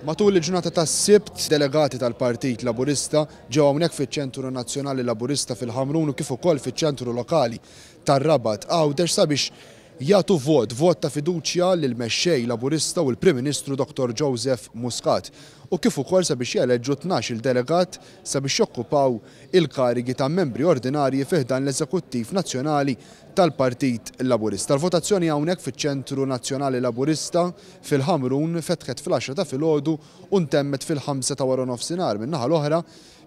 Matul il-ġurnata tas-Sibt, delegati tal-Partit Laburista ġew hawnhekk fiċ-Ċentru Nazzjonali Laburista fil-Ħamrun u kif ukoll fiċ-Ċentru Lokali tar-Rabat Għawdex sabiex jagħtu vot ta' fiduċja lil mexxej Laburista u l-Prim Ministru Dr. Joseph Muscat u kif ukoll sabiex jeleġġu 12 delegat sabiex jokkupaw il-karigi ta' membri ordinarji fih dan l-Eżekuttiv Nazzjonali tal-Partit Laburista. L-votazzjoni hawnhekk fiċ-Ċentru Nazzjonali Laburista fil-Ħamrun fetħet fil-10 ta' filgħodu u ntemmet fil-5 ta' wara nofsinhar. Min-naħa l-oħra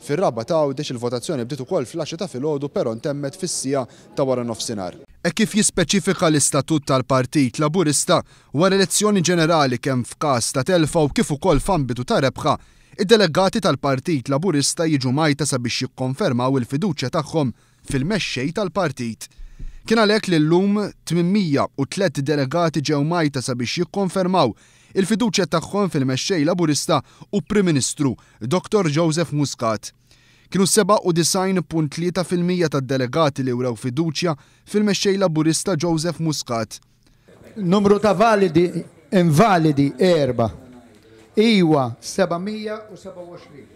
fir-Rabat Għawdex il-votazzjoni bdiet ukoll fil-10 ta' filgħodu però ntemmet fis-sija ta' wara nofsinhar. Kif jispeċifika l-istatut tal-Partit Laburista wara elezzjoni ġenerali kemm f'każ ta' telfa u kif ukoll f'ambitu ta' rebħa, id-delegati tal-Partit Laburista jiġu majta sabiex jikkonfermaw il-fiduċja tagħhom fil-mexxej tal-partit. Kien għalhekk li llum 803 delegati ġew majta sabiex jikkonfermaw il-fiduċja tagħhom fil-mexxej Laburista u Prim Ministru Dr. Joseph Muscat. Kienu 97.3% tad-delegati li wrew fiduċja fil-mexxej Laburista Joseph Muscat. Numru ta' validi invalidi 4. Iwa 727.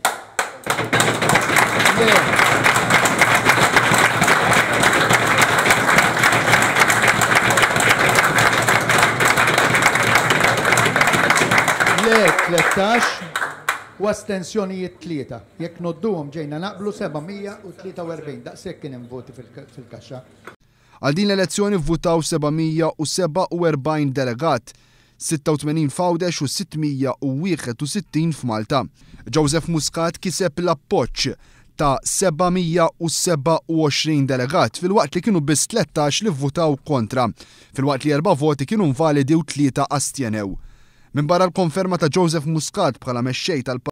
Le 13 u astensjonijiet 3. Jekk nodduhom ġejna naqblu 743 daqshekk kien hemm voti fil-kaxxa. Għal din l-elezzjoni vvutaw 747 delegat, 86 f'Għawdex u 661 f'Malta. Joseph Muscat kiseb l-appoġġ ta' 727 delegat fil-waqt li kienu biss 13 li vvutaw kontra, fil-waqt li 4 voti kienu invalidi u 3 astjenew. Min barra l-konferma ta' Joseph Muscat bħala mexxej tal